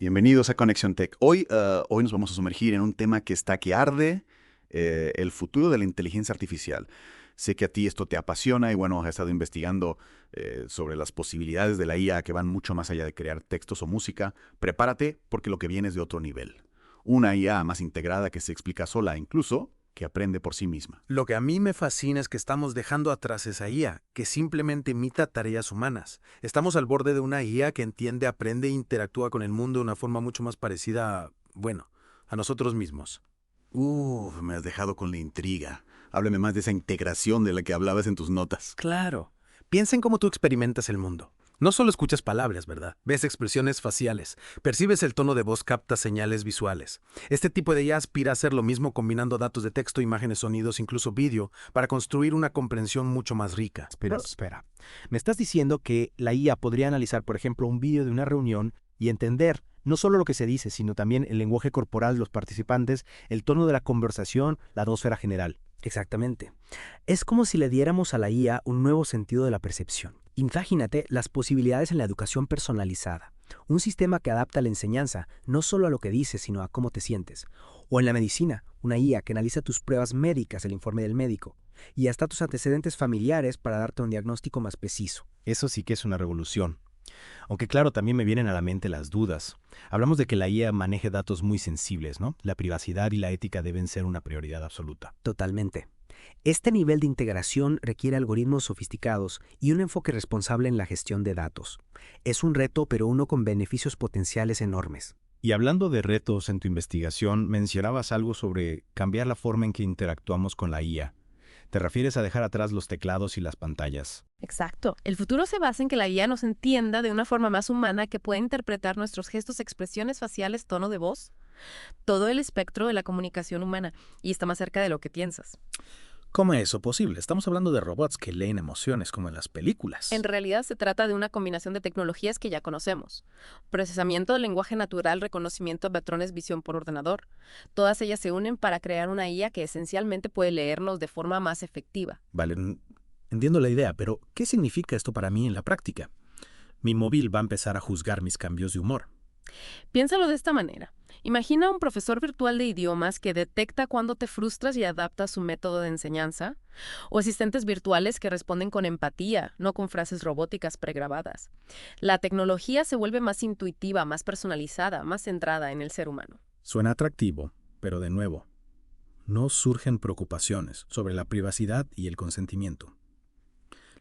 Bienvenidos a Conexión Tech. Hoy nos vamos a sumergir en un tema que está que arde, el futuro de la inteligencia artificial. Sé que a ti esto te apasiona y bueno, has estado investigando sobre las posibilidades de la IA que van mucho más allá de crear textos o música. Prepárate porque lo que viene es de otro nivel. Una IA más integrada que se explica sola, incluso que aprende por sí misma. Lo que a mí me fascina es que estamos dejando atrás esa IA, que simplemente imita tareas humanas. Estamos al borde de una IA que entiende, aprende e interactúa con el mundo de una forma mucho más parecida a nosotros mismos. Me has dejado con la intriga. Háblame más de esa integración de la que hablabas en tus notas. Claro. Piensa en cómo tú experimentas el mundo. No solo escuchas palabras, ¿verdad? Ves expresiones faciales, percibes el tono de voz, captas señales visuales. Este tipo de IA aspira a hacer lo mismo combinando datos de texto, imágenes, sonidos, incluso vídeo, para construir una comprensión mucho más rica. Espera. Me estás diciendo que la IA podría analizar, por ejemplo, un vídeo de una reunión y entender no solo lo que se dice, sino también el lenguaje corporal de los participantes, el tono de la conversación, la atmósfera general. Exactamente. Es como si le diéramos a la IA un nuevo sentido de la percepción. Imagínate las posibilidades en la educación personalizada. Un sistema que adapta la enseñanza no solo a lo que dices, sino a cómo te sientes. O en la medicina, una IA que analiza tus pruebas médicas, el informe del médico, y hasta tus antecedentes familiares para darte un diagnóstico más preciso. Eso sí que es una revolución. Aunque claro, también me vienen a la mente las dudas. Hablamos de que la IA maneje datos muy sensibles, ¿no? La privacidad y la ética deben ser una prioridad absoluta. Totalmente. Este nivel de integración requiere algoritmos sofisticados y un enfoque responsable en la gestión de datos. Es un reto, pero uno con beneficios potenciales enormes. Y hablando de retos en tu investigación, mencionabas algo sobre cambiar la forma en que interactuamos con la IA. Te refieres a dejar atrás los teclados y las pantallas. Exacto. El futuro se basa en que la IA nos entienda de una forma más humana que pueda interpretar nuestros gestos, expresiones faciales, tono de voz, todo el espectro de la comunicación humana, y está más cerca de lo que piensas. ¿Cómo es eso posible? Estamos hablando de robots que leen emociones como en las películas. En realidad se trata de una combinación de tecnologías que ya conocemos. Procesamiento del lenguaje natural, reconocimiento de patrones, visión por ordenador. Todas ellas se unen para crear una IA que esencialmente puede leernos de forma más efectiva. Vale, entiendo la idea, pero ¿qué significa esto para mí en la práctica? Mi móvil va a empezar a juzgar mis cambios de humor. Piénsalo de esta manera. Imagina un profesor virtual de idiomas que detecta cuando te frustras y adapta su método de enseñanza, o asistentes virtuales que responden con empatía, no con frases robóticas pregrabadas. La tecnología se vuelve más intuitiva, más personalizada, más centrada en el ser humano. Suena atractivo, pero de nuevo, no surgen preocupaciones sobre la privacidad y el consentimiento.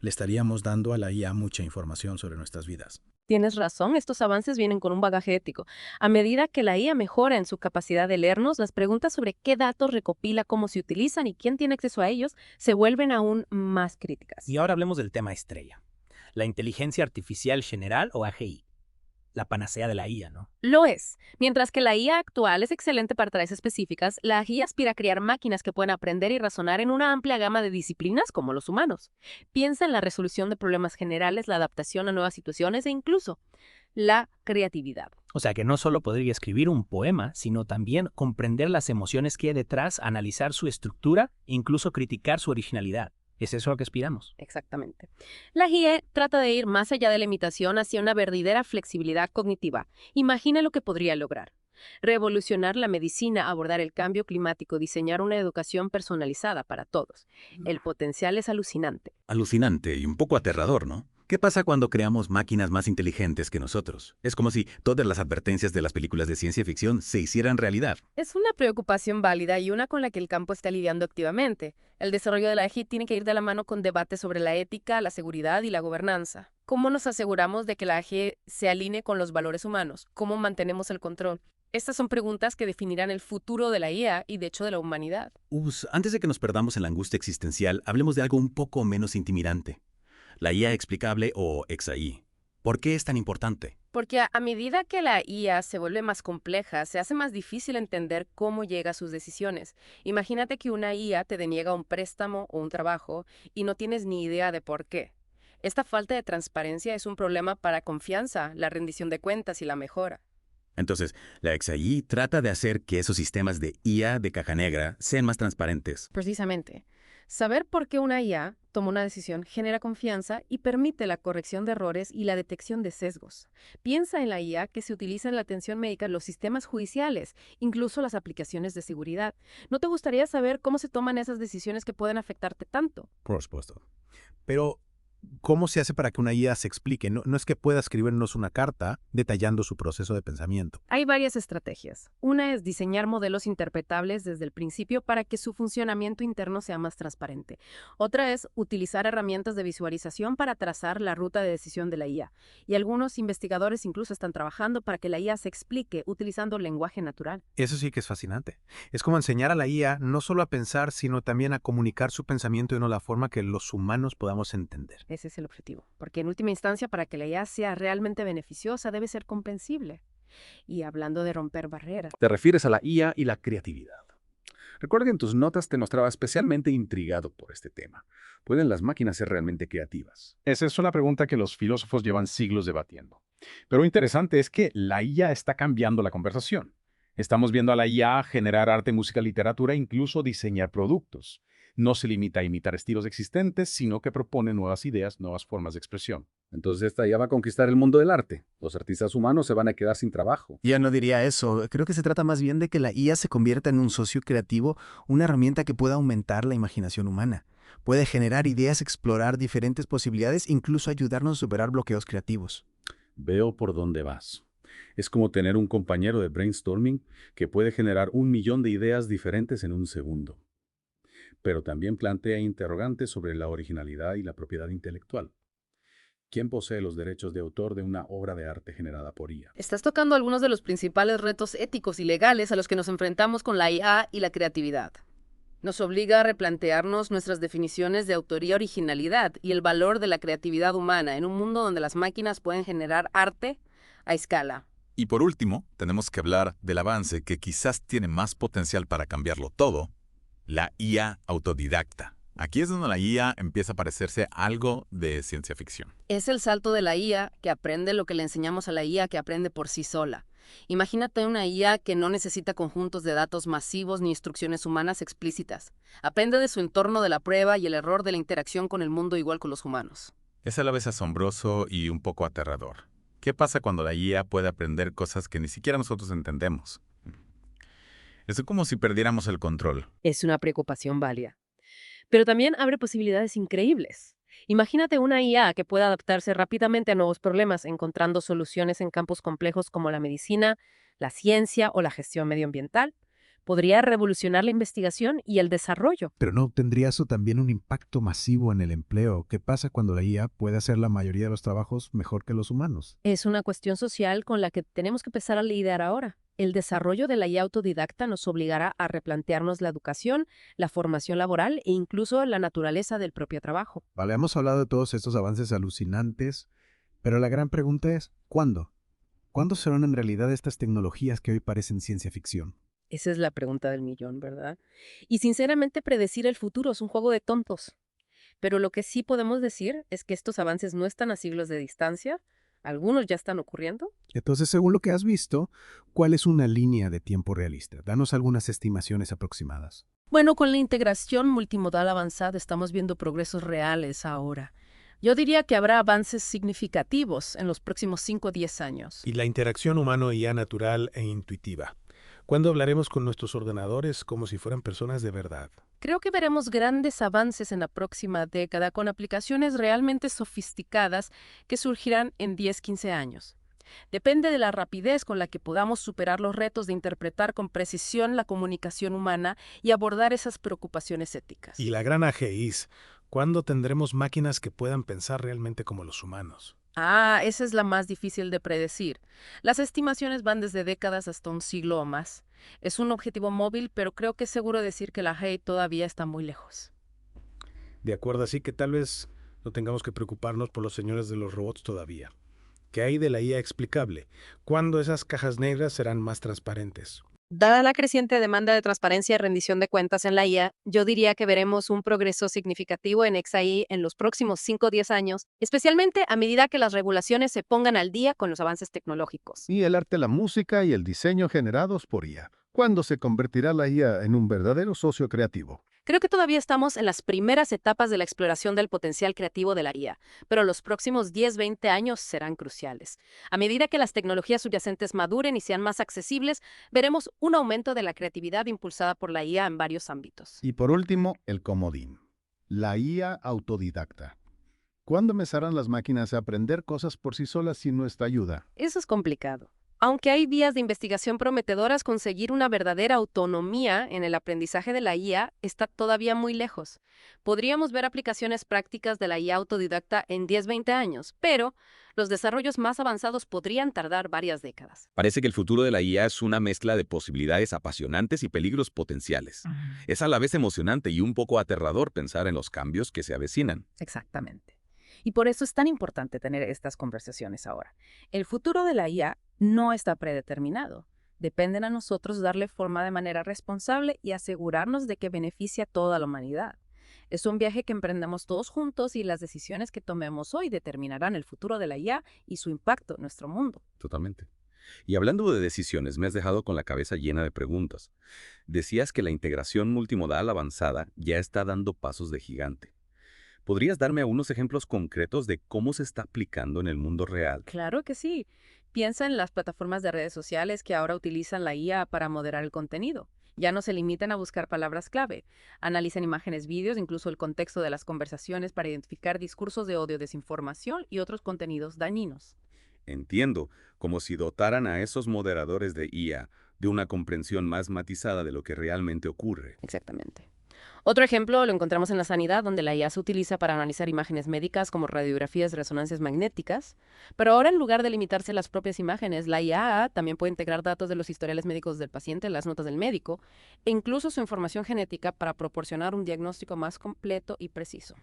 Le estaríamos dando a la IA mucha información sobre nuestras vidas. Tienes razón, estos avances vienen con un bagaje ético. A medida que la IA mejora en su capacidad de leernos, las preguntas sobre qué datos recopila, cómo se utilizan y quién tiene acceso a ellos se vuelven aún más críticas. Y ahora hablemos del tema estrella, la inteligencia artificial general o AGI, la panacea de la IA, ¿no? Lo es. Mientras que la IA actual es excelente para tareas específicas, la IA aspira a crear máquinas que puedan aprender y razonar en una amplia gama de disciplinas como los humanos. Piensa en la resolución de problemas generales, la adaptación a nuevas situaciones e incluso la creatividad. O sea que no solo podría escribir un poema, sino también comprender las emociones que hay detrás, analizar su estructura e incluso criticar su originalidad. ¿Es eso a lo que aspiramos? Exactamente. La IA trata de ir más allá de la imitación hacia una verdadera flexibilidad cognitiva. Imagina lo que podría lograr. Revolucionar la medicina, abordar el cambio climático, diseñar una educación personalizada para todos. El potencial es alucinante. Alucinante y un poco aterrador, ¿no? ¿Qué pasa cuando creamos máquinas más inteligentes que nosotros? Es como si todas las advertencias de las películas de ciencia ficción se hicieran realidad. Es una preocupación válida y una con la que el campo está lidiando activamente. El desarrollo de la AI tiene que ir de la mano con debates sobre la ética, la seguridad y la gobernanza. ¿Cómo nos aseguramos de que la AI se alinee con los valores humanos? ¿Cómo mantenemos el control? Estas son preguntas que definirán el futuro de la IA y, de hecho, de la humanidad. Antes de que nos perdamos en la angustia existencial, hablemos de algo un poco menos intimidante. La IA explicable o XAI. ¿Por qué es tan importante? Porque a medida que la IA se vuelve más compleja, se hace más difícil entender cómo llega a sus decisiones. Imagínate que una IA te deniega un préstamo o un trabajo y no tienes ni idea de por qué. Esta falta de transparencia es un problema para confianza, la rendición de cuentas y la mejora. Entonces, la XAI trata de hacer que esos sistemas de IA de caja negra sean más transparentes. Precisamente. Saber por qué una IA toma una decisión genera confianza y permite la corrección de errores y la detección de sesgos. Piensa en la IA que se utiliza en la atención médica en los sistemas judiciales, incluso las aplicaciones de seguridad. ¿No te gustaría saber cómo se toman esas decisiones que pueden afectarte tanto? Por supuesto. Pero, ¿cómo se hace para que una IA se explique? No es que pueda escribirnos una carta detallando su proceso de pensamiento. Hay varias estrategias. Una es diseñar modelos interpretables desde el principio para que su funcionamiento interno sea más transparente. Otra es utilizar herramientas de visualización para trazar la ruta de decisión de la IA. Y algunos investigadores incluso están trabajando para que la IA se explique utilizando lenguaje natural. Eso sí que es fascinante. Es como enseñar a la IA no solo a pensar, sino también a comunicar su pensamiento de una forma que los humanos podamos entender. Ese es el objetivo. Porque en última instancia, para que la IA sea realmente beneficiosa, debe ser comprensible. Y hablando de romper barreras, Te refieres a la IA y la creatividad. Recuerda que en tus notas te mostraba especialmente intrigado por este tema. ¿Pueden las máquinas ser realmente creativas? Esa es una pregunta que los filósofos llevan siglos debatiendo. Pero lo interesante es que la IA está cambiando la conversación. Estamos viendo a la IA generar arte, música, literatura e incluso diseñar productos. No se limita a imitar estilos existentes, sino que propone nuevas ideas, nuevas formas de expresión. Entonces esta IA va a conquistar el mundo del arte. Los artistas humanos se van a quedar sin trabajo. Ya no diría eso. Creo que se trata más bien de que la IA se convierta en un socio creativo, una herramienta que pueda aumentar la imaginación humana. Puede generar ideas, explorar diferentes posibilidades, incluso ayudarnos a superar bloqueos creativos. Veo por dónde vas. Es como tener un compañero de brainstorming que puede generar 1.000.000 de ideas diferentes en un segundo. Pero también plantea interrogantes sobre la originalidad y la propiedad intelectual. ¿Quién posee los derechos de autor de una obra de arte generada por IA? estás tocando algunos de los principales retos éticos y legales a los que nos enfrentamos con la IA y la creatividad. Nos obliga a replantearnos nuestras definiciones de autoría, originalidad y el valor de la creatividad humana en un mundo donde las máquinas pueden generar arte a escala. Y por último, tenemos que hablar del avance que quizás tiene más potencial para cambiarlo todo, la IA autodidacta. Aquí es donde la IA empieza a parecerse algo de ciencia ficción. Es el salto de la IA que aprende lo que le enseñamos a la IA que aprende por sí sola. Imagínate una IA que no necesita conjuntos de datos masivos ni instrucciones humanas explícitas. Aprende de su entorno de la prueba y el error de la interacción con el mundo igual con los humanos. Es a la vez asombroso y un poco aterrador. ¿Qué pasa cuando la IA puede aprender cosas que ni siquiera nosotros entendemos? Es como si perdiéramos el control. Es una preocupación válida. Pero también abre posibilidades increíbles. Imagínate una IA que pueda adaptarse rápidamente a nuevos problemas, encontrando soluciones en campos complejos como la medicina, la ciencia o la gestión medioambiental. Podría revolucionar la investigación y el desarrollo. Pero ¿no tendría eso también un impacto masivo en el empleo? ¿Qué pasa cuando la IA puede hacer la mayoría de los trabajos mejor que los humanos? Es una cuestión social con la que tenemos que empezar a lidiar ahora. El desarrollo de la IA autodidacta nos obligará a replantearnos la educación, la formación laboral e incluso la naturaleza del propio trabajo. Vale, hemos hablado de todos estos avances alucinantes, pero la gran pregunta es, ¿cuándo? ¿Cuándo serán en realidad estas tecnologías que hoy parecen ciencia ficción? Esa es la pregunta del millón, ¿verdad? Y sinceramente predecir el futuro es un juego de tontos. Pero lo que sí podemos decir es que estos avances no están a siglos de distancia. Algunos ya están ocurriendo. Entonces, según lo que has visto, ¿cuál es una línea de tiempo realista? Danos algunas estimaciones aproximadas. Bueno, con la integración multimodal avanzada estamos viendo progresos reales ahora. Yo diría que habrá avances significativos en los próximos 5 o 10 años. Y la interacción humano-IA natural e intuitiva. ¿Cuándo hablaremos con nuestros ordenadores como si fueran personas de verdad? Creo que veremos grandes avances en la próxima década con aplicaciones realmente sofisticadas que surgirán en 10-15 años. Depende de la rapidez con la que podamos superar los retos de interpretar con precisión la comunicación humana y abordar esas preocupaciones éticas. Y la gran AGIs. ¿Cuándo tendremos máquinas que puedan pensar realmente como los humanos? Esa es la más difícil de predecir. Las estimaciones van desde décadas hasta un siglo o más. Es un objetivo móvil, pero creo que es seguro decir que la AI todavía está muy lejos. De acuerdo, así que tal vez no tengamos que preocuparnos por los señores de los robots todavía. ¿Qué hay de la IA explicable? ¿Cuándo esas cajas negras serán más transparentes? Dada la creciente demanda de transparencia y rendición de cuentas en la IA, yo diría que veremos un progreso significativo en XAI en los próximos 5 o 10 años, especialmente a medida que las regulaciones se pongan al día con los avances tecnológicos. Y el arte, la música y el diseño generados por IA. ¿Cuándo se convertirá la IA en un verdadero socio creativo? Creo que todavía estamos en las primeras etapas de la exploración del potencial creativo de la IA, pero los próximos 10-20 años serán cruciales. A medida que las tecnologías subyacentes maduren y sean más accesibles, veremos un aumento de la creatividad impulsada por la IA en varios ámbitos. Y por último, el comodín. La IA autodidacta. ¿Cuándo empezarán las máquinas a aprender cosas por sí solas sin nuestra ayuda? Eso es complicado. Aunque hay vías de investigación prometedoras, conseguir una verdadera autonomía en el aprendizaje de la IA está todavía muy lejos. Podríamos ver aplicaciones prácticas de la IA autodidacta en 10-20 años, pero los desarrollos más avanzados podrían tardar varias décadas. Parece que el futuro de la IA es una mezcla de posibilidades apasionantes y peligros potenciales. Es a la vez emocionante y un poco aterrador pensar en los cambios que se avecinan. Exactamente. Y por eso es tan importante tener estas conversaciones ahora. El futuro de la IA no está predeterminado. Depende a nosotros darle forma de manera responsable y asegurarnos de que beneficie a toda la humanidad. Es un viaje que emprendamos todos juntos y las decisiones que tomemos hoy determinarán el futuro de la IA y su impacto en nuestro mundo. Totalmente. Y hablando de decisiones, me has dejado con la cabeza llena de preguntas. Decías que la integración multimodal avanzada ya está dando pasos de gigante. ¿Podrías darme algunos ejemplos concretos de cómo se está aplicando en el mundo real? Claro que sí. Piensa en las plataformas de redes sociales que ahora utilizan la IA para moderar el contenido. Ya no se limitan a buscar palabras clave. Analizan imágenes, vídeos, incluso el contexto de las conversaciones para identificar discursos de odio, desinformación y otros contenidos dañinos. Entiendo, como si dotaran a esos moderadores de IA de una comprensión más matizada de lo que realmente ocurre. Exactamente. Otro ejemplo lo encontramos en la sanidad, donde la IA se utiliza para analizar imágenes médicas como radiografías de resonancias magnéticas, pero ahora en lugar de limitarse a las propias imágenes, la IA también puede integrar datos de los historiales médicos del paciente, las notas del médico, e incluso su información genética para proporcionar un diagnóstico más completo y preciso.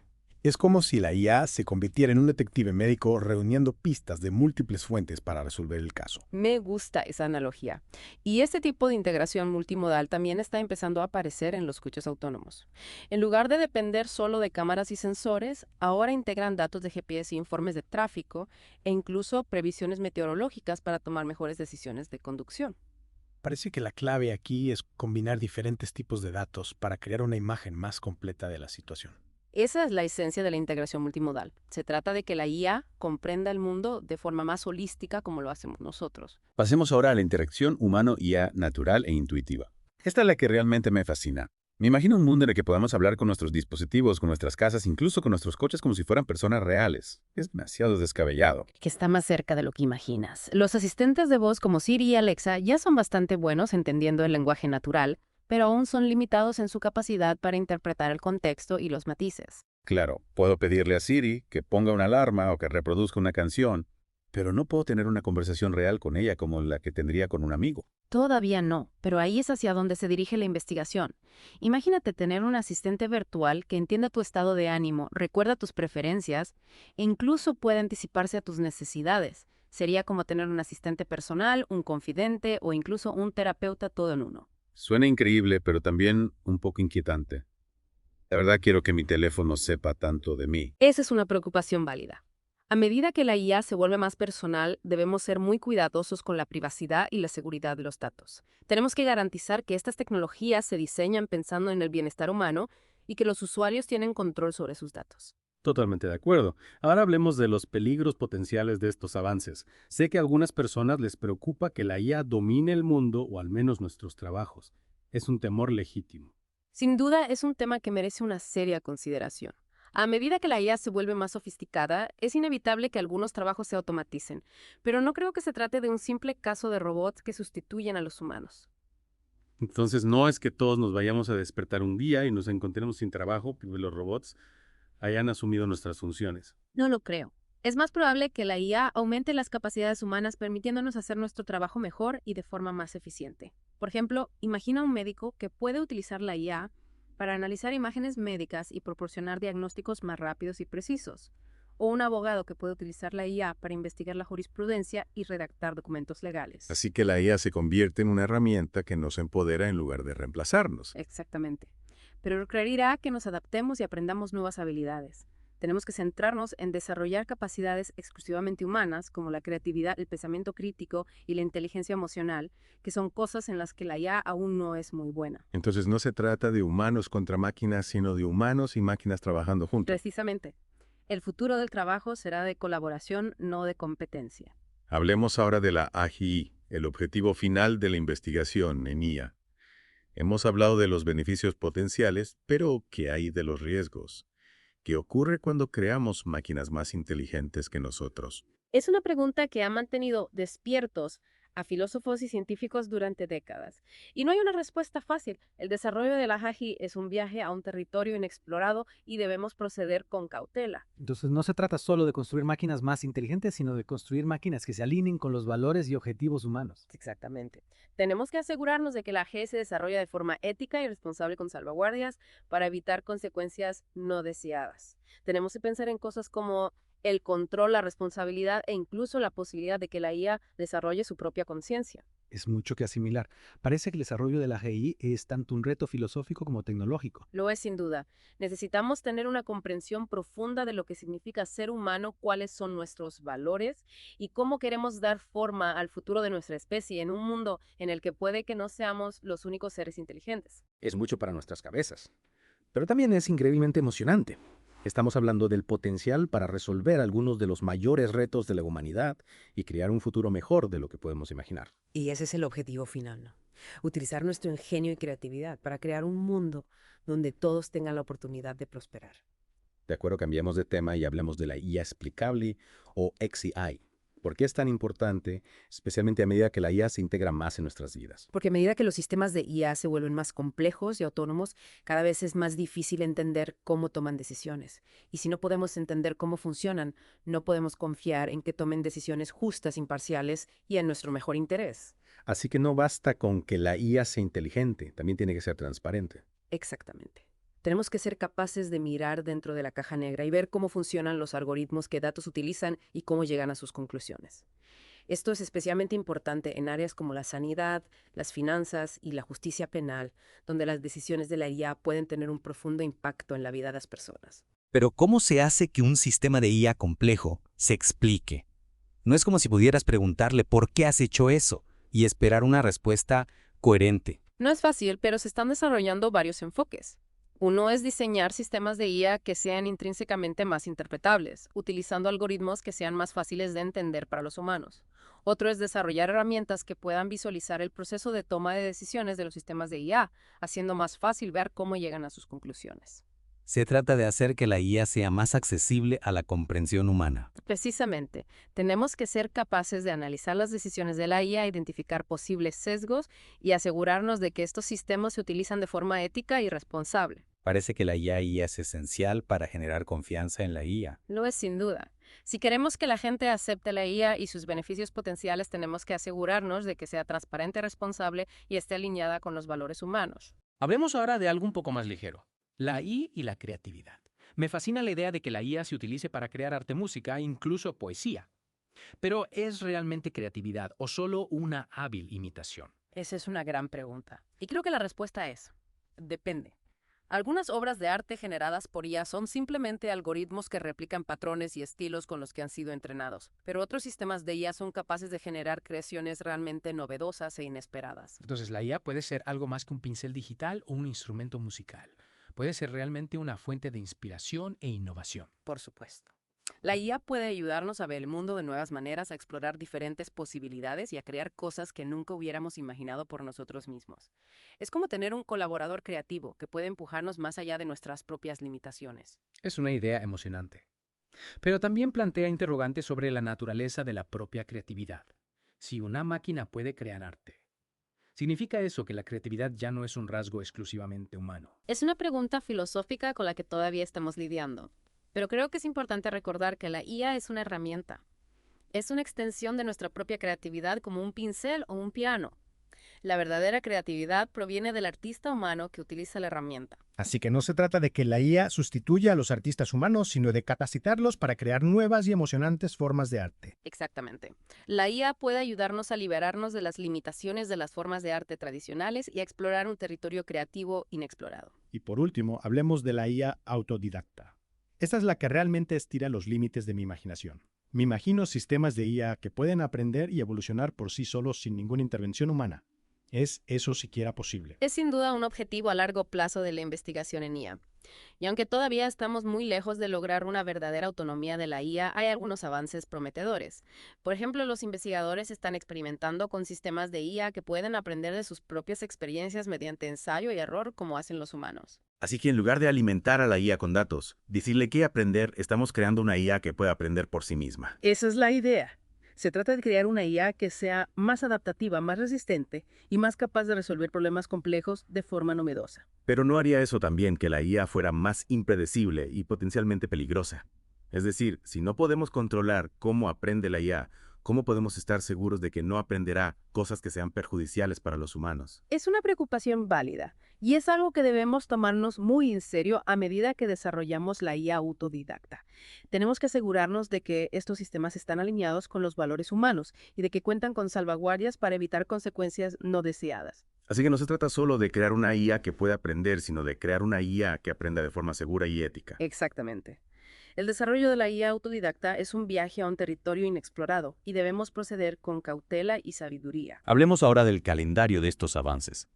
Es como si la IA se convirtiera en un detective médico reuniendo pistas de múltiples fuentes para resolver el caso. Me gusta esa analogía. Y este tipo de integración multimodal también está empezando a aparecer en los coches autónomos. En lugar de depender solo de cámaras y sensores, ahora integran datos de GPS y informes de tráfico e incluso previsiones meteorológicas para tomar mejores decisiones de conducción. Parece que la clave aquí es combinar diferentes tipos de datos para crear una imagen más completa de la situación. Esa es la esencia de la integración multimodal. Se trata de que la IA comprenda el mundo de forma más holística como lo hacemos nosotros. Pasemos ahora a la interacción humano-IA natural e intuitiva. Esta es la que realmente me fascina. Me imagino un mundo en el que podamos hablar con nuestros dispositivos, con nuestras casas, incluso con nuestros coches como si fueran personas reales. Es demasiado descabellado. Que está más cerca de lo que imaginas. Los asistentes de voz como Siri y Alexa ya son bastante buenos entendiendo el lenguaje natural, pero aún son limitados en su capacidad para interpretar el contexto y los matices. Claro, puedo pedirle a Siri que ponga una alarma o que reproduzca una canción, pero no puedo tener una conversación real con ella como la que tendría con un amigo. Todavía no, pero ahí es hacia donde se dirige la investigación. Imagínate tener un asistente virtual que entienda tu estado de ánimo, recuerda tus preferencias e incluso puede anticiparse a tus necesidades. Sería como tener un asistente personal, un confidente o incluso un terapeuta todo en uno. Suena increíble, pero también un poco inquietante. La verdad quiero que mi teléfono sepa tanto de mí. Esa es una preocupación válida. A medida que la IA se vuelve más personal, debemos ser muy cuidadosos con la privacidad y la seguridad de los datos. Tenemos que garantizar que estas tecnologías se diseñan pensando en el bienestar humano y que los usuarios tienen control sobre sus datos. Totalmente de acuerdo. Ahora hablemos de los peligros potenciales de estos avances. Sé que a algunas personas les preocupa que la IA domine el mundo o al menos nuestros trabajos. Es un temor legítimo. Sin duda es un tema que merece una seria consideración. A medida que la IA se vuelve más sofisticada, es inevitable que algunos trabajos se automaticen, pero no creo que se trate de un simple caso de robots que sustituyen a los humanos. Entonces no es que todos nos vayamos a despertar un día y nos encontremos sin trabajo porque los robots hayan asumido nuestras funciones. No lo creo. Es más probable que la IA aumente las capacidades humanas permitiéndonos hacer nuestro trabajo mejor y de forma más eficiente. Por ejemplo, imagina un médico que puede utilizar la IA para analizar imágenes médicas y proporcionar diagnósticos más rápidos y precisos. O un abogado que puede utilizar la IA para investigar la jurisprudencia y redactar documentos legales. Así que la IA se convierte en una herramienta que nos empodera en lugar de reemplazarnos. Exactamente. Pero requerirá que nos adaptemos y aprendamos nuevas habilidades. Tenemos que centrarnos en desarrollar capacidades exclusivamente humanas, como la creatividad, el pensamiento crítico y la inteligencia emocional, que son cosas en las que la IA aún no es muy buena. Entonces no se trata de humanos contra máquinas, sino de humanos y máquinas trabajando juntos. Precisamente. El futuro del trabajo será de colaboración, no de competencia. Hablemos ahora de la AGI, el objetivo final de la investigación en IA. Hemos hablado de los beneficios potenciales, pero ¿qué hay de los riesgos? ¿Qué ocurre cuando creamos máquinas más inteligentes que nosotros? Es una pregunta que ha mantenido despiertos a filósofos y científicos durante décadas. Y no hay una respuesta fácil. El desarrollo de la AGI es un viaje a un territorio inexplorado y debemos proceder con cautela. Entonces no se trata solo de construir máquinas más inteligentes, sino de construir máquinas que se alineen con los valores y objetivos humanos. Exactamente. Tenemos que asegurarnos de que la AGI se desarrolla de forma ética y responsable con salvaguardias para evitar consecuencias no deseadas. Tenemos que pensar en cosas como el control, la responsabilidad e incluso la posibilidad de que la IA desarrolle su propia conciencia. Es mucho que asimilar. Parece que el desarrollo de la AGI es tanto un reto filosófico como tecnológico. Lo es sin duda. Necesitamos tener una comprensión profunda de lo que significa ser humano, cuáles son nuestros valores y cómo queremos dar forma al futuro de nuestra especie en un mundo en el que puede que no seamos los únicos seres inteligentes. Es mucho para nuestras cabezas. Pero también es increíblemente emocionante. Estamos hablando del potencial para resolver algunos de los mayores retos de la humanidad y crear un futuro mejor de lo que podemos imaginar. Y ese es el objetivo final, ¿no? Utilizar nuestro ingenio y creatividad para crear un mundo donde todos tengan la oportunidad de prosperar. De acuerdo, cambiamos de tema y hablemos de la IA explicable o XAI. ¿Por qué es tan importante, especialmente a medida que la IA se integra más en nuestras vidas? Porque a medida que los sistemas de IA se vuelven más complejos y autónomos, cada vez es más difícil entender cómo toman decisiones. Y si no podemos entender cómo funcionan, no podemos confiar en que tomen decisiones justas, imparciales y en nuestro mejor interés. Así que no basta con que la IA sea inteligente, también tiene que ser transparente. Exactamente. Tenemos que ser capaces de mirar dentro de la caja negra y ver cómo funcionan los algoritmos, qué datos utilizan y cómo llegan a sus conclusiones. Esto es especialmente importante en áreas como la sanidad, las finanzas y la justicia penal, donde las decisiones de la IA pueden tener un profundo impacto en la vida de las personas. Pero ¿cómo se hace que un sistema de IA complejo se explique? No es como si pudieras preguntarle ¿por qué has hecho eso? Y esperar una respuesta coherente. No es fácil, pero se están desarrollando varios enfoques. Uno es diseñar sistemas de IA que sean intrínsecamente más interpretables, utilizando algoritmos que sean más fáciles de entender para los humanos. Otro es desarrollar herramientas que puedan visualizar el proceso de toma de decisiones de los sistemas de IA, haciendo más fácil ver cómo llegan a sus conclusiones. Se trata de hacer que la IA sea más accesible a la comprensión humana. Precisamente, tenemos que ser capaces de analizar las decisiones de la IA, identificar posibles sesgos y asegurarnos de que estos sistemas se utilizan de forma ética y responsable. Parece que la IA es esencial para generar confianza en la IA. Lo es sin duda. Si queremos que la gente acepte la IA y sus beneficios potenciales, tenemos que asegurarnos de que sea transparente, responsable y esté alineada con los valores humanos. Hablemos ahora de algo un poco más ligero. La IA y la creatividad. Me fascina la idea de que la IA se utilice para crear arte, música e incluso poesía. Pero ¿es realmente creatividad o solo una hábil imitación? Esa es una gran pregunta. Y creo que la respuesta es: depende. Algunas obras de arte generadas por IA son simplemente algoritmos que replican patrones y estilos con los que han sido entrenados, pero otros sistemas de IA son capaces de generar creaciones realmente novedosas e inesperadas. Entonces, la IA puede ser algo más que un pincel digital o un instrumento musical. Puede ser realmente una fuente de inspiración e innovación. Por supuesto. La IA puede ayudarnos a ver el mundo de nuevas maneras, a explorar diferentes posibilidades y a crear cosas que nunca hubiéramos imaginado por nosotros mismos. Es como tener un colaborador creativo que puede empujarnos más allá de nuestras propias limitaciones. Es una idea emocionante. Pero también plantea interrogantes sobre la naturaleza de la propia creatividad. Si una máquina puede crear arte, ¿significa eso que la creatividad ya no es un rasgo exclusivamente humano? Es una pregunta filosófica con la que todavía estamos lidiando. Pero creo que es importante recordar que la IA es una herramienta. Es una extensión de nuestra propia creatividad como un pincel o un piano. La verdadera creatividad proviene del artista humano que utiliza la herramienta. Así que no se trata de que la IA sustituya a los artistas humanos, sino de capacitarlos para crear nuevas y emocionantes formas de arte. Exactamente. La IA puede ayudarnos a liberarnos de las limitaciones de las formas de arte tradicionales y a explorar un territorio creativo inexplorado. Y por último, hablemos de la IA autodidacta. Esta es la que realmente estira los límites de mi imaginación. Me imagino sistemas de IA que pueden aprender y evolucionar por sí solos sin ninguna intervención humana. ¿Es eso siquiera posible? Es sin duda un objetivo a largo plazo de la investigación en IA. Y aunque todavía estamos muy lejos de lograr una verdadera autonomía de la IA, hay algunos avances prometedores. Por ejemplo, los investigadores están experimentando con sistemas de IA que pueden aprender de sus propias experiencias mediante ensayo y error como hacen los humanos. Así que en lugar de alimentar a la IA con datos, decirle qué aprender, estamos creando una IA que pueda aprender por sí misma. Esa es la idea. Se trata de crear una IA que sea más adaptativa, más resistente y más capaz de resolver problemas complejos de forma novedosa. Pero ¿no haría eso también que la IA fuera más impredecible y potencialmente peligrosa? Es decir, si no podemos controlar cómo aprende la IA, ¿cómo podemos estar seguros de que no aprenderá cosas que sean perjudiciales para los humanos? Es una preocupación válida y es algo que debemos tomarnos muy en serio a medida que desarrollamos la IA autodidacta. Tenemos que asegurarnos de que estos sistemas están alineados con los valores humanos y de que cuentan con salvaguardias para evitar consecuencias no deseadas. Así que no se trata solo de crear una IA que pueda aprender, sino de crear una IA que aprenda de forma segura y ética. Exactamente. El desarrollo de la IA autodidacta es un viaje a un territorio inexplorado y debemos proceder con cautela y sabiduría. Hablemos ahora del calendario de estos avances.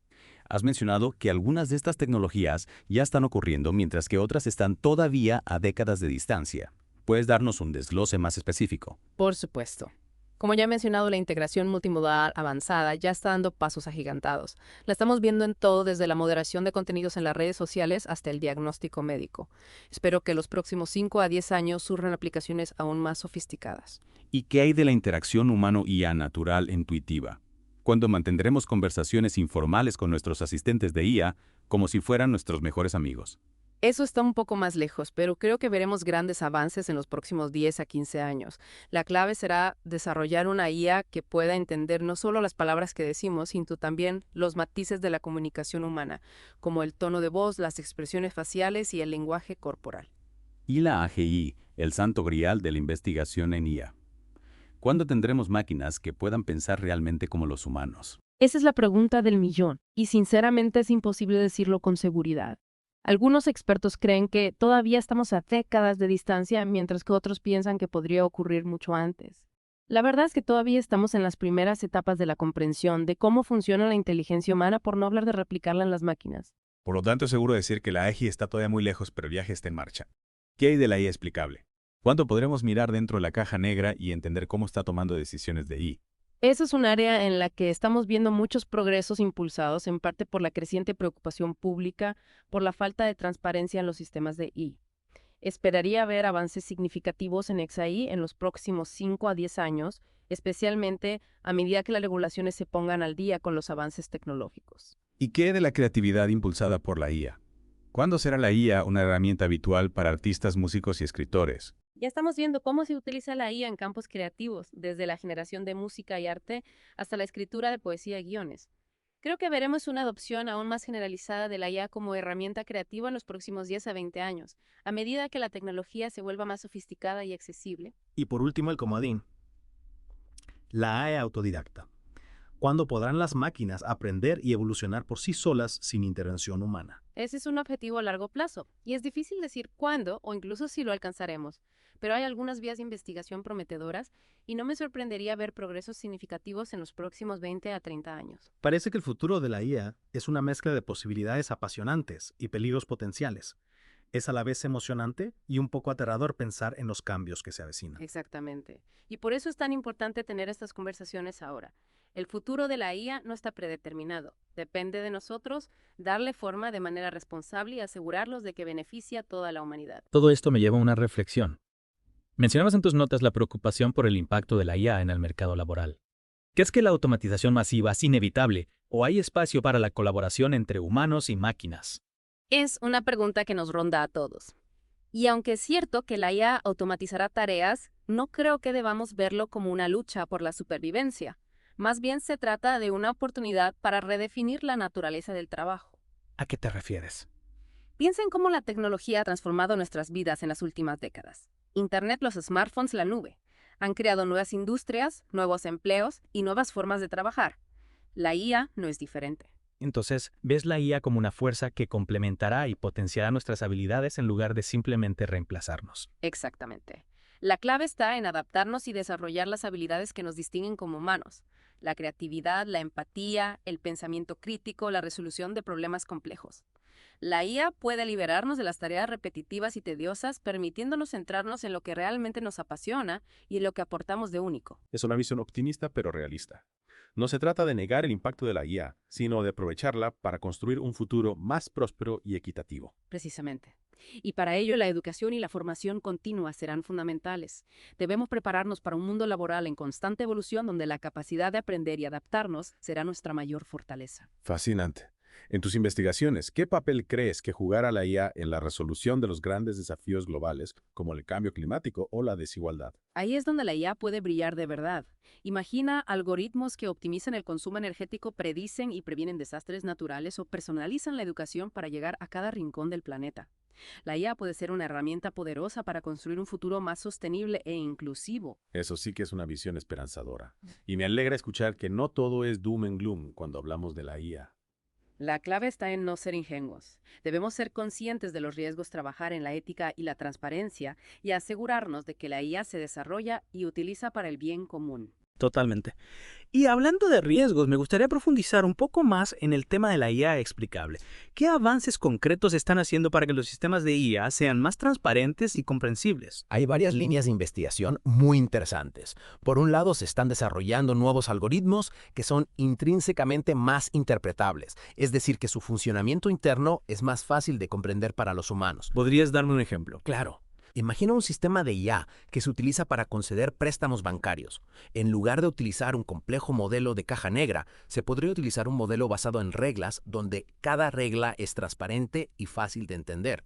Has mencionado que algunas de estas tecnologías ya están ocurriendo, mientras que otras están todavía a décadas de distancia. ¿Puedes darnos un desglose más específico? Por supuesto. Como ya he mencionado, la integración multimodal avanzada ya está dando pasos agigantados. La estamos viendo en todo, desde la moderación de contenidos en las redes sociales hasta el diagnóstico médico. Espero que los próximos 5 a 10 años surjan aplicaciones aún más sofisticadas. ¿Y qué hay de la interacción humano-IA natural e intuitiva? ¿Cuándo mantendremos conversaciones informales con nuestros asistentes de IA como si fueran nuestros mejores amigos? Eso está un poco más lejos, pero creo que veremos grandes avances en los próximos 10 a 15 años. La clave será desarrollar una IA que pueda entender no solo las palabras que decimos, sino también los matices de la comunicación humana, como el tono de voz, las expresiones faciales y el lenguaje corporal. Y la AGI, el santo grial de la investigación en IA. ¿Cuándo tendremos máquinas que puedan pensar realmente como los humanos? Esa es la pregunta del millón, y sinceramente es imposible decirlo con seguridad. Algunos expertos creen que todavía estamos a décadas de distancia, mientras que otros piensan que podría ocurrir mucho antes. La verdad es que todavía estamos en las primeras etapas de la comprensión de cómo funciona la inteligencia humana, por no hablar de replicarla en las máquinas. Por lo tanto, es seguro decir que la AGI está todavía muy lejos, pero el viaje está en marcha. ¿Qué hay de la IA explicable? ¿Cuándo podremos mirar dentro de la caja negra y entender cómo está tomando decisiones de IA? Esa es un área en la que estamos viendo muchos progresos impulsados, en parte por la creciente preocupación pública por la falta de transparencia en los sistemas de IA. Esperaría ver avances significativos en XAI en los próximos 5 a 10 años, especialmente a medida que las regulaciones se pongan al día con los avances tecnológicos. ¿Y qué de la creatividad impulsada por la IA? ¿Cuándo será la IA una herramienta habitual para artistas, músicos y escritores? Ya estamos viendo cómo se utiliza la IA en campos creativos, desde la generación de música y arte hasta la escritura de poesía y guiones. Creo que veremos una adopción aún más generalizada de la IA como herramienta creativa en los próximos 10 a 20 años, a medida que la tecnología se vuelva más sofisticada y accesible. Y por último, el comodín. La AI autodidacta. ¿Cuándo podrán las máquinas aprender y evolucionar por sí solas sin intervención humana? Ese es un objetivo a largo plazo, y es difícil decir cuándo o incluso si lo alcanzaremos. Pero hay algunas vías de investigación prometedoras y no me sorprendería ver progresos significativos en los próximos 20 a 30 años. Parece que el futuro de la IA es una mezcla de posibilidades apasionantes y peligros potenciales. Es a la vez emocionante y un poco aterrador pensar en los cambios que se avecinan. Exactamente. Y por eso es tan importante tener estas conversaciones ahora. El futuro de la IA no está predeterminado. Depende de nosotros darle forma de manera responsable y asegurarnos de que beneficia a toda la humanidad. Todo esto me lleva a una reflexión. Mencionabas en tus notas la preocupación por el impacto de la IA en el mercado laboral. ¿Crees que la automatización masiva es inevitable o hay espacio para la colaboración entre humanos y máquinas? Es una pregunta que nos ronda a todos. Y aunque es cierto que la IA automatizará tareas, no creo que debamos verlo como una lucha por la supervivencia. Más bien se trata de una oportunidad para redefinir la naturaleza del trabajo. ¿A qué te refieres? Piensa en cómo la tecnología ha transformado nuestras vidas en las últimas décadas. Internet, los smartphones, la nube. Han creado nuevas industrias, nuevos empleos y nuevas formas de trabajar. La IA no es diferente. Entonces, ves la IA como una fuerza que complementará y potenciará nuestras habilidades en lugar de simplemente reemplazarnos. Exactamente. La clave está en adaptarnos y desarrollar las habilidades que nos distinguen como humanos. La creatividad, la empatía, el pensamiento crítico, la resolución de problemas complejos. La IA puede liberarnos de las tareas repetitivas y tediosas, permitiéndonos centrarnos en lo que realmente nos apasiona y en lo que aportamos de único. Es una visión optimista pero realista. No se trata de negar el impacto de la IA, sino de aprovecharla para construir un futuro más próspero y equitativo. Precisamente. Y para ello la educación y la formación continua serán fundamentales. Debemos prepararnos para un mundo laboral en constante evolución donde la capacidad de aprender y adaptarnos será nuestra mayor fortaleza. Fascinante. En tus investigaciones, ¿qué papel crees que jugará la IA en la resolución de los grandes desafíos globales como el cambio climático o la desigualdad? Ahí es donde la IA puede brillar de verdad. Imagina algoritmos que optimizan el consumo energético, predicen y previenen desastres naturales o personalizan la educación para llegar a cada rincón del planeta. La IA puede ser una herramienta poderosa para construir un futuro más sostenible e inclusivo. Eso sí que es una visión esperanzadora. Y me alegra escuchar que no todo es doom and gloom cuando hablamos de la IA. La clave está en no ser ingenuos. Debemos ser conscientes de los riesgos, trabajar en la ética y la transparencia y asegurarnos de que la IA se desarrolla y utiliza para el bien común. Totalmente. Y hablando de riesgos, me gustaría profundizar un poco más en el tema de la IA explicable. ¿Qué avances concretos están haciendo para que los sistemas de IA sean más transparentes y comprensibles? Hay varias líneas de investigación muy interesantes. Por un lado, se están desarrollando nuevos algoritmos que son intrínsecamente más interpretables, es decir, que su funcionamiento interno es más fácil de comprender para los humanos. ¿Podrías darme un ejemplo? Claro. Imagina un sistema de IA que se utiliza para conceder préstamos bancarios. En lugar de utilizar un complejo modelo de caja negra, se podría utilizar un modelo basado en reglas donde cada regla es transparente y fácil de entender.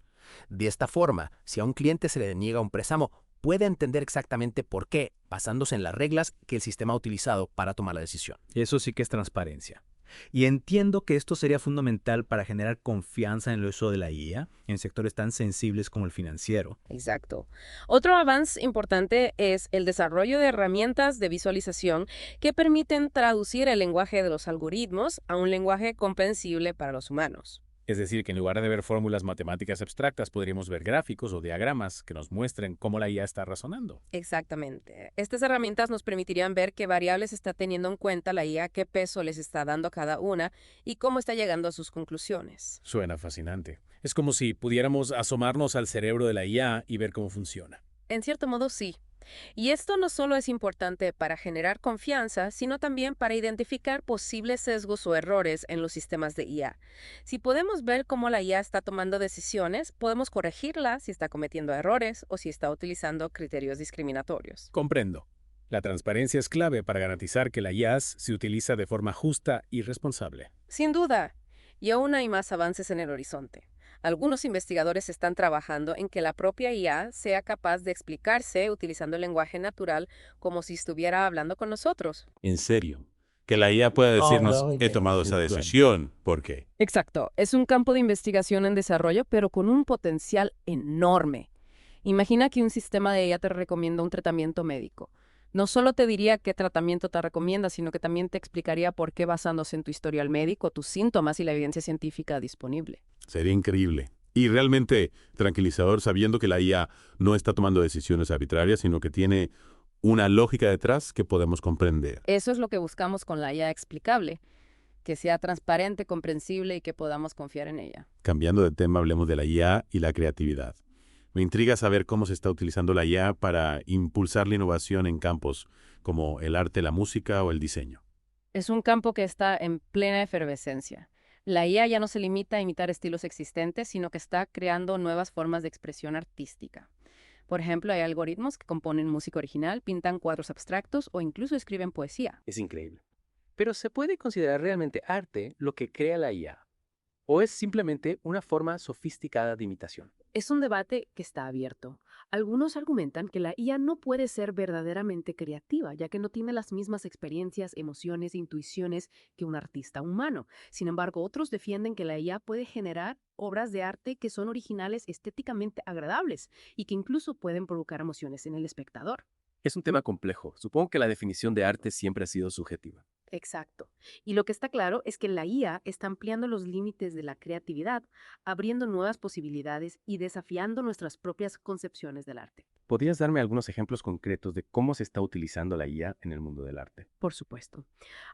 De esta forma, si a un cliente se le deniega un préstamo, puede entender exactamente por qué, basándose en las reglas que el sistema ha utilizado para tomar la decisión. Eso sí que es transparencia. Y entiendo que esto sería fundamental para generar confianza en el uso de la IA en sectores tan sensibles como el financiero. Exacto. Otro avance importante es el desarrollo de herramientas de visualización que permiten traducir el lenguaje de los algoritmos a un lenguaje comprensible para los humanos. Es decir, que en lugar de ver fórmulas matemáticas abstractas, podríamos ver gráficos o diagramas que nos muestren cómo la IA está razonando. Exactamente. Estas herramientas nos permitirían ver qué variables está teniendo en cuenta la IA, qué peso les está dando a cada una y cómo está llegando a sus conclusiones. Suena fascinante. Es como si pudiéramos asomarnos al cerebro de la IA y ver cómo funciona. En cierto modo, sí. Y esto no solo es importante para generar confianza, sino también para identificar posibles sesgos o errores en los sistemas de IA. Si podemos ver cómo la IA está tomando decisiones, podemos corregirla si está cometiendo errores o si está utilizando criterios discriminatorios. Comprendo. La transparencia es clave para garantizar que la IA se utiliza de forma justa y responsable. Sin duda. Y aún hay más avances en el horizonte. Algunos investigadores están trabajando en que la propia IA sea capaz de explicarse utilizando el lenguaje natural como si estuviera hablando con nosotros. ¿En serio? Que la IA pueda decirnos, he tomado esa decisión, ¿por qué? Exacto. Es un campo de investigación en desarrollo, pero con un potencial enorme. Imagina que un sistema de IA te recomienda un tratamiento médico. No solo te diría qué tratamiento te recomienda, sino que también te explicaría por qué basándose en tu historial médico, tus síntomas y la evidencia científica disponible. Sería increíble. Y realmente tranquilizador sabiendo que la IA no está tomando decisiones arbitrarias, sino que tiene una lógica detrás que podemos comprender. Eso es lo que buscamos con la IA explicable, que sea transparente, comprensible y que podamos confiar en ella. Cambiando de tema, hablemos de la IA y la creatividad. Me intriga saber cómo se está utilizando la IA para impulsar la innovación en campos como el arte, la música o el diseño. Es un campo que está en plena efervescencia. La IA ya no se limita a imitar estilos existentes, sino que está creando nuevas formas de expresión artística. Por ejemplo, hay algoritmos que componen música original, pintan cuadros abstractos o incluso escriben poesía. Es increíble. Pero ¿se puede considerar realmente arte lo que crea la IA? ¿O es simplemente una forma sofisticada de imitación? Es un debate que está abierto. Algunos argumentan que la IA no puede ser verdaderamente creativa, ya que no tiene las mismas experiencias, emociones e intuiciones que un artista humano. Sin embargo, otros defienden que la IA puede generar obras de arte que son originales, estéticamente agradables y que incluso pueden provocar emociones en el espectador. Es un tema complejo. Supongo que la definición de arte siempre ha sido subjetiva. Exacto. Y lo que está claro es que la IA está ampliando los límites de la creatividad, abriendo nuevas posibilidades y desafiando nuestras propias concepciones del arte. ¿Podrías darme algunos ejemplos concretos de cómo se está utilizando la IA en el mundo del arte? Por supuesto.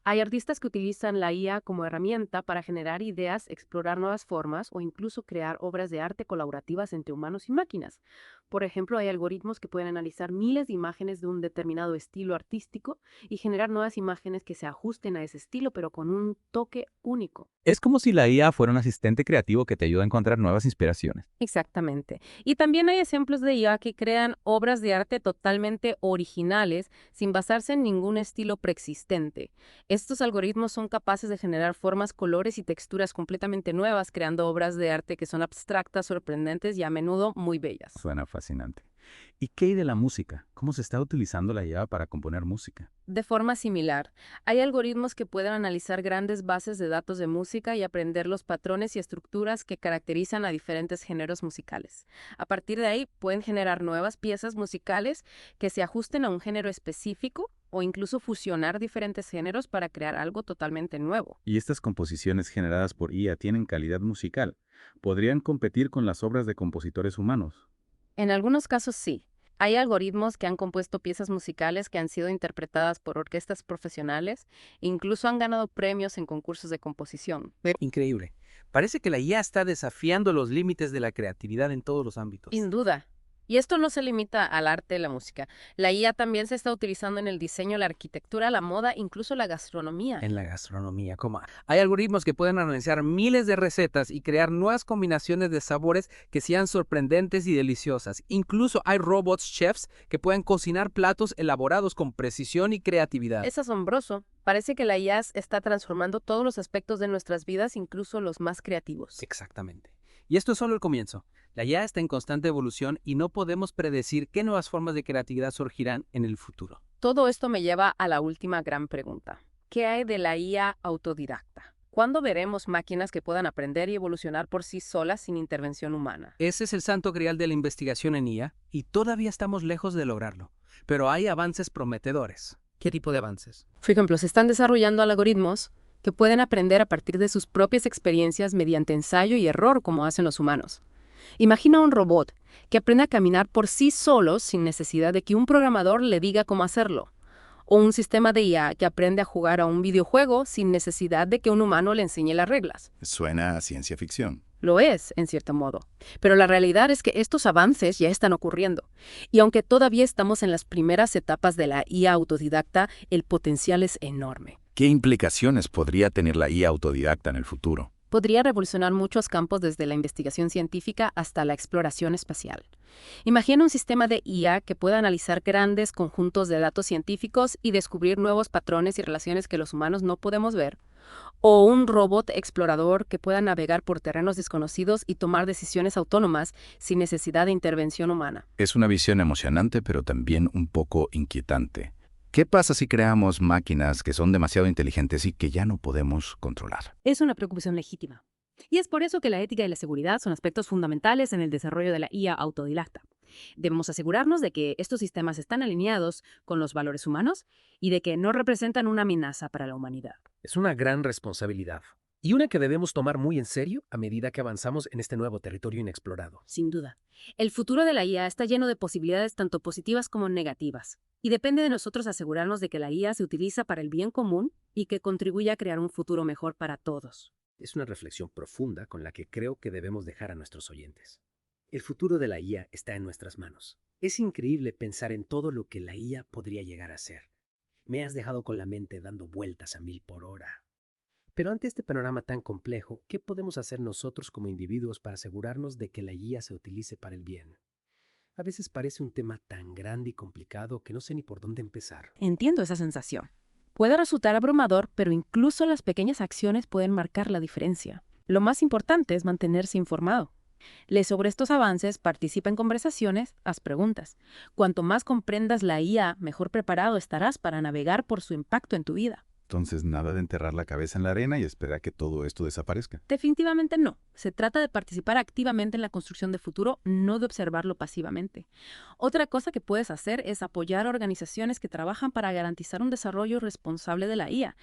Hay artistas que utilizan la IA como herramienta para generar ideas, explorar nuevas formas o incluso crear obras de arte colaborativas entre humanos y máquinas. Por ejemplo, hay algoritmos que pueden analizar miles de imágenes de un determinado estilo artístico y generar nuevas imágenes que se ajusten a ese estilo, pero con un toque único. Es como si la IA fuera un asistente creativo que te ayuda a encontrar nuevas inspiraciones. Exactamente. Y también hay ejemplos de IA que crean obras de arte totalmente originales sin basarse en ningún estilo preexistente. Estos algoritmos son capaces de generar formas, colores y texturas completamente nuevas, creando obras de arte que son abstractas, sorprendentes y a menudo muy bellas. Suena fascinante. ¿Y qué hay de la música? ¿Cómo se está utilizando la IA para componer música? De forma similar, hay algoritmos que pueden analizar grandes bases de datos de música y aprender los patrones y estructuras que caracterizan a diferentes géneros musicales. A partir de ahí, pueden generar nuevas piezas musicales que se ajusten a un género específico o incluso fusionar diferentes géneros para crear algo totalmente nuevo. ¿Y estas composiciones generadas por IA tienen calidad musical? ¿Podrían competir con las obras de compositores humanos? En algunos casos sí. Hay algoritmos que han compuesto piezas musicales que han sido interpretadas por orquestas profesionales e incluso han ganado premios en concursos de composición. Increíble. Parece que la IA está desafiando los límites de la creatividad en todos los ámbitos. Sin duda. Y esto no se limita al arte y la música. La IA también se está utilizando en el diseño, la arquitectura, la moda, incluso la gastronomía. En la gastronomía, ¿cómo? Hay algoritmos que pueden analizar miles de recetas y crear nuevas combinaciones de sabores que sean sorprendentes y deliciosas. Incluso hay robots chefs que pueden cocinar platos elaborados con precisión y creatividad. Es asombroso. Parece que la IA está transformando todos los aspectos de nuestras vidas, incluso los más creativos. Exactamente. Y esto es solo el comienzo. La IA está en constante evolución y no podemos predecir qué nuevas formas de creatividad surgirán en el futuro. Todo esto me lleva a la última gran pregunta. ¿Qué hay de la IA autodidacta? ¿Cuándo veremos máquinas que puedan aprender y evolucionar por sí solas sin intervención humana? Ese es el santo grial de la investigación en IA y todavía estamos lejos de lograrlo. Pero hay avances prometedores. ¿Qué tipo de avances? Por ejemplo, se están desarrollando algoritmos que pueden aprender a partir de sus propias experiencias mediante ensayo y error como hacen los humanos. Imagina un robot que aprende a caminar por sí solo sin necesidad de que un programador le diga cómo hacerlo. O un sistema de IA que aprende a jugar a un videojuego sin necesidad de que un humano le enseñe las reglas. Suena a ciencia ficción. Lo es, en cierto modo. Pero la realidad es que estos avances ya están ocurriendo. Y aunque todavía estamos en las primeras etapas de la IA autodidacta, el potencial es enorme. ¿Qué implicaciones podría tener la IA autodidacta en el futuro? Podría revolucionar muchos campos desde la investigación científica hasta la exploración espacial. Imagina un sistema de IA que pueda analizar grandes conjuntos de datos científicos y descubrir nuevos patrones y relaciones que los humanos no podemos ver. O un robot explorador que pueda navegar por terrenos desconocidos y tomar decisiones autónomas sin necesidad de intervención humana. Es una visión emocionante, pero también un poco inquietante. ¿Qué pasa si creamos máquinas que son demasiado inteligentes y que ya no podemos controlar? Es una preocupación legítima. Y es por eso que la ética y la seguridad son aspectos fundamentales en el desarrollo de la IA autodidacta. Debemos asegurarnos de que estos sistemas están alineados con los valores humanos y de que no representan una amenaza para la humanidad. Es una gran responsabilidad. Y una que debemos tomar muy en serio a medida que avanzamos en este nuevo territorio inexplorado. Sin duda. El futuro de la IA está lleno de posibilidades tanto positivas como negativas. Y depende de nosotros asegurarnos de que la IA se utiliza para el bien común y que contribuya a crear un futuro mejor para todos. Es una reflexión profunda con la que creo que debemos dejar a nuestros oyentes. El futuro de la IA está en nuestras manos. Es increíble pensar en todo lo que la IA podría llegar a ser. Me has dejado con la mente dando vueltas a 1000 por hora. Pero ante este panorama tan complejo, ¿qué podemos hacer nosotros como individuos para asegurarnos de que la IA se utilice para el bien? A veces parece un tema tan grande y complicado que no sé ni por dónde empezar. Entiendo esa sensación. Puede resultar abrumador, pero incluso las pequeñas acciones pueden marcar la diferencia. Lo más importante es mantenerse informado. Lee sobre estos avances, participa en conversaciones, haz preguntas. Cuanto más comprendas la IA, mejor preparado estarás para navegar por su impacto en tu vida. Entonces, nada de enterrar la cabeza en la arena y esperar que todo esto desaparezca. Definitivamente no. Se trata de participar activamente en la construcción de futuro, no de observarlo pasivamente. Otra cosa que puedes hacer es apoyar a organizaciones que trabajan para garantizar un desarrollo responsable de la IA.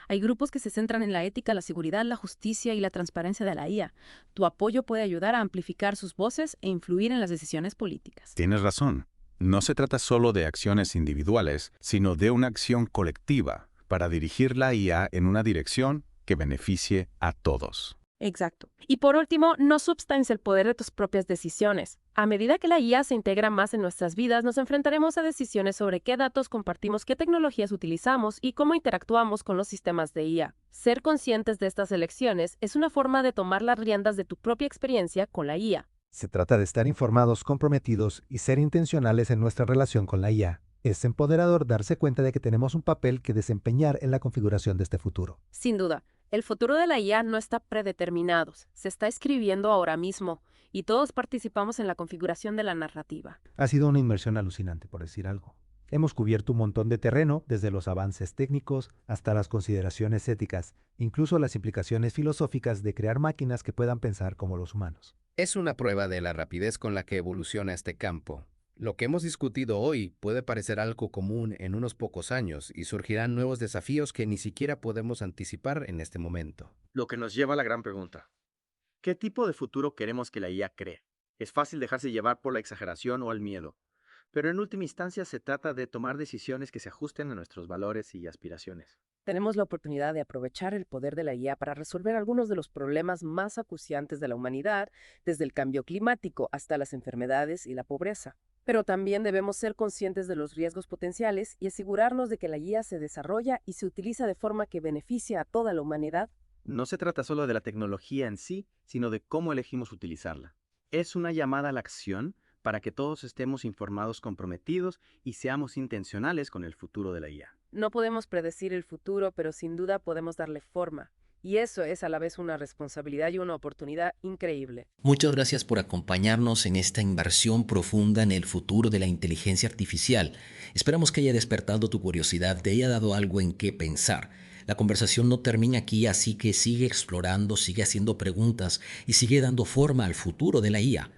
Hay grupos que se centran en la ética, la seguridad, la justicia y la transparencia de la IA. Tu apoyo puede ayudar a amplificar sus voces e influir en las decisiones políticas. Tienes razón. No se trata solo de acciones individuales, sino de una acción colectiva para dirigir la IA en una dirección que beneficie a todos. Exacto. Y por último, no substancia el poder de tus propias decisiones. A medida que la IA se integra más en nuestras vidas, nos enfrentaremos a decisiones sobre qué datos compartimos, qué tecnologías utilizamos y cómo interactuamos con los sistemas de IA. Ser conscientes de estas elecciones es una forma de tomar las riendas de tu propia experiencia con la IA. Se trata de estar informados, comprometidos y ser intencionales en nuestra relación con la IA. Es empoderador darse cuenta de que tenemos un papel que desempeñar en la configuración de este futuro. Sin duda, el futuro de la IA no está predeterminado, se está escribiendo ahora mismo y todos participamos en la configuración de la narrativa. Ha sido una inmersión alucinante, por decir algo. Hemos cubierto un montón de terreno, desde los avances técnicos hasta las consideraciones éticas, incluso las implicaciones filosóficas de crear máquinas que puedan pensar como los humanos. Es una prueba de la rapidez con la que evoluciona este campo. Lo que hemos discutido hoy puede parecer algo común en unos pocos años y surgirán nuevos desafíos que ni siquiera podemos anticipar en este momento. Lo que nos lleva a la gran pregunta. ¿Qué tipo de futuro queremos que la IA cree? Es fácil dejarse llevar por la exageración o el miedo, pero en última instancia se trata de tomar decisiones que se ajusten a nuestros valores y aspiraciones. Tenemos la oportunidad de aprovechar el poder de la IA para resolver algunos de los problemas más acuciantes de la humanidad, desde el cambio climático hasta las enfermedades y la pobreza. Pero también debemos ser conscientes de los riesgos potenciales y asegurarnos de que la IA se desarrolla y se utiliza de forma que beneficie a toda la humanidad. No se trata solo de la tecnología en sí, sino de cómo elegimos utilizarla. Es una llamada a la acción para que todos estemos informados, comprometidos y seamos intencionales con el futuro de la IA. No podemos predecir el futuro, pero sin duda podemos darle forma. Y eso es a la vez una responsabilidad y una oportunidad increíble. Muchas gracias por acompañarnos en esta inmersión profunda en el futuro de la inteligencia artificial. Esperamos que haya despertado tu curiosidad, te haya dado algo en qué pensar. La conversación no termina aquí, así que sigue explorando, sigue haciendo preguntas y sigue dando forma al futuro de la IA.